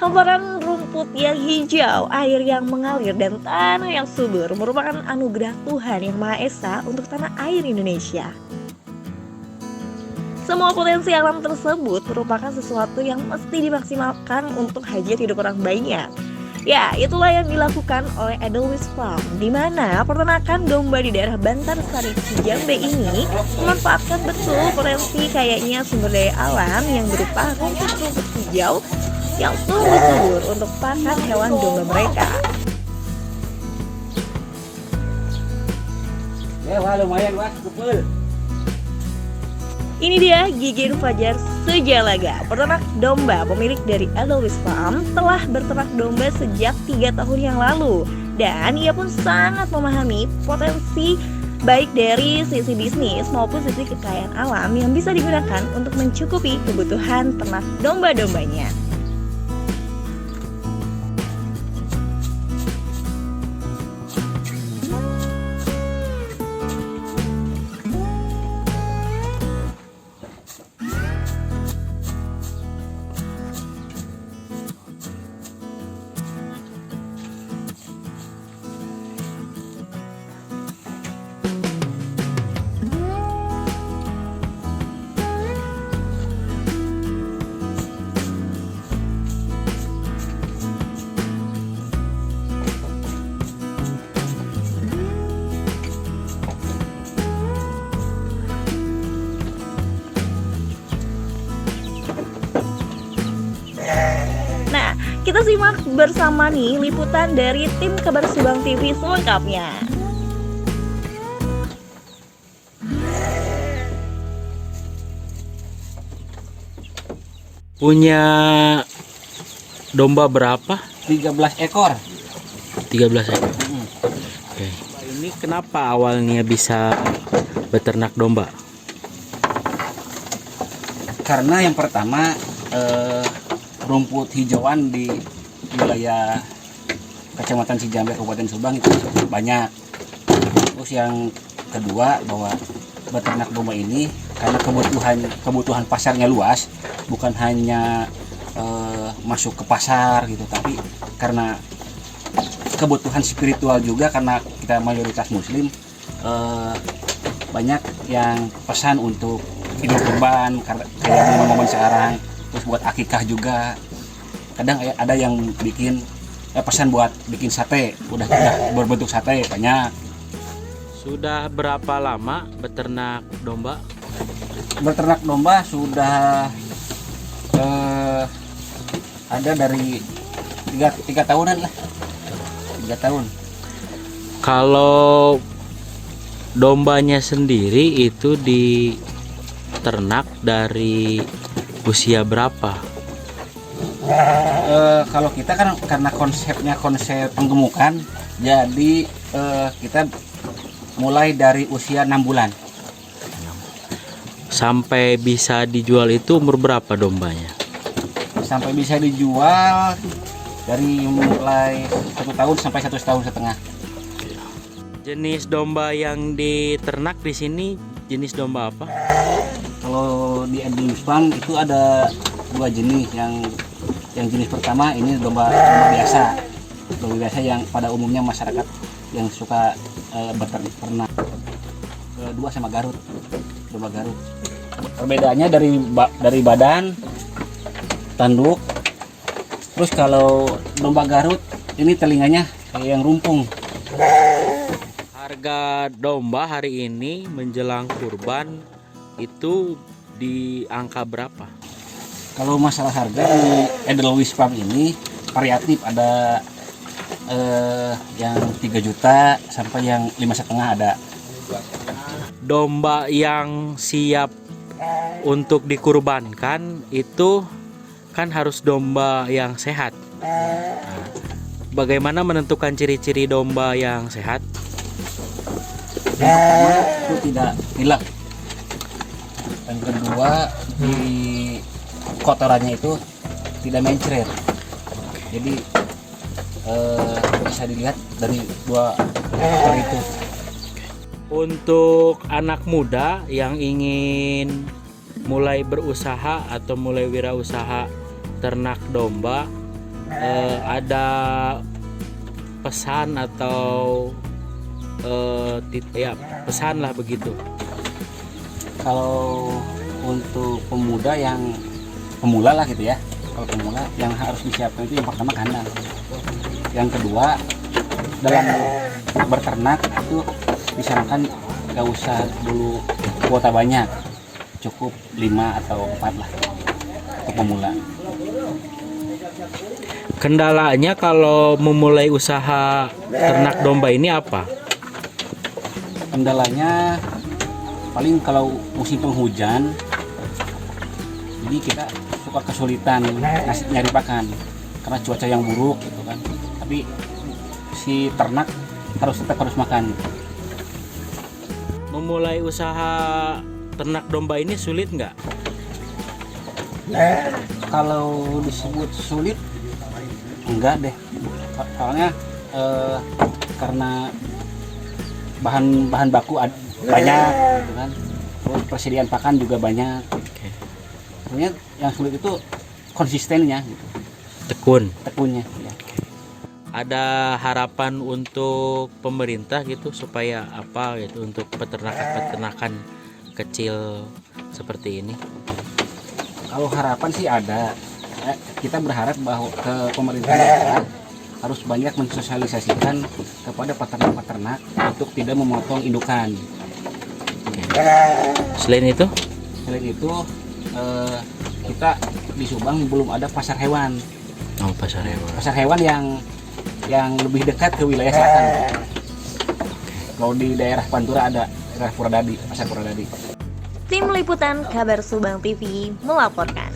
Hamparan rumput yang hijau, air yang mengalir, dan tanah yang subur merupakan anugerah Tuhan Yang Maha Esa untuk tanah air Indonesia. Semua potensi alam tersebut merupakan sesuatu yang mesti dimaksimalkan untuk hajat hidup orang banyak. Ya, itulah yang dilakukan oleh Edelweiss Farm, di mana peternakan domba di daerah Bantarsari, Jambe ini memanfaatkan betul potensi kayaknya sumber daya alam yang berupa rumput-rumput hijau yang tumbuh subur untuk pakan hewan domba mereka. Ya, wah lumayan wah, kupul. Ini dia Gigi Fajar Sejalaga, peternak domba pemilik dari Edelweiss Farm, telah berternak domba sejak 3 tahun yang lalu. Dan ia pun sangat memahami potensi baik dari sisi bisnis maupun sisi kekayaan alam yang bisa digunakan untuk mencukupi kebutuhan ternak domba-dombanya. Nah, kita simak bersama nih liputan dari tim Kabar Subang TV selengkapnya. Punya domba berapa? 13 ekor. 13 ekor. Oke. Ini kenapa awalnya bisa beternak domba? Karena yang pertama rumput hijauan di wilayah Kecamatan Cijambe Kabupaten Subang itu banyak. Terus yang kedua bahwa beternak domba ini karena kebutuhan pasarnya luas, bukan hanya masuk ke pasar gitu, tapi karena kebutuhan spiritual juga karena kita mayoritas muslim, banyak yang pesan untuk hidup kurban kayak momen sekarang. Terus buat akikah juga, kadang ada yang bikin pesan buat bikin sate, udah berbentuk sate banyak. Sudah berapa lama beternak domba? Beternak domba sudah ada dari 3 tahunan lah, 3 tahun. Kalau dombanya sendiri itu diternak dari usia berapa? Kalau kita kan karena konsepnya konsep penggemukan, jadi kita mulai dari usia 6 bulan. Sampai bisa dijual itu umur berapa dombanya? Sampai bisa dijual dari mulai 1 tahun sampai 1,5 tahun. Jenis domba yang diternak di sini jenis domba apa? Kalau di Edelweiss Farm itu ada 2 jenis. Yang jenis pertama ini domba biasa. Domba biasa yang pada umumnya masyarakat yang suka beternak. Kedua sama Garut. Domba Garut. Perbedaannya dari badan, tanduk. Terus kalau domba Garut ini telinganya kayak yang rumpung. Harga domba hari ini menjelang kurban itu di angka berapa? Kalau masalah harga di Edelweiss Farm ini variatif, ada yang 3 juta sampai yang 5,5 ada. Domba yang siap untuk dikurbankan itu kan harus domba yang sehat. Nah, bagaimana menentukan ciri-ciri domba yang sehat? Yang pertama itu tidak pilek. Yang kedua di kotorannya itu tidak mencret. Jadi bisa dilihat dari 2 faktor itu. Untuk anak muda yang ingin mulai berusaha atau mulai wirausaha ternak domba, ada pesan atau ya pesan lah begitu. Kalau untuk pemula lah gitu ya, kalau pemula yang harus disiapkan itu yang pertama kandang, yang kedua dalam berternak itu disarankan nggak usah dulu kuota banyak, cukup 5 atau 4 lah untuk pemula. Kendalanya kalau memulai usaha ternak domba ini apa? Kendalanya paling kalau musim penghujan, jadi kita suka kesulitan nyari pakan karena cuaca yang buruk gitu kan. Tapi si ternak tetap harus makan. Memulai usaha ternak domba ini sulit nggak? Kalau disebut sulit, enggak deh. Soalnya karena bahan baku banyak, gitu kan. Terus persediaan pakan juga banyak. Sebenarnya yang sulit itu konsistennya, gitu. Tekunnya. Ya. Ada harapan untuk pemerintah gitu supaya apa gitu untuk peternakan kecil seperti ini? Kalau harapan sih ada. Kita berharap bahwa ke pemerintah daerah harus banyak mensosialisasikan kepada peternak-peternak untuk tidak memotong indukan. Selain itu kita di Subang belum ada pasar hewan. Pasar hewan yang lebih dekat ke wilayah selatan. Kalau di daerah Pantura ada daerah Puradadi, pasar Puradadi. Tim Liputan Kabar Subang TV melaporkan.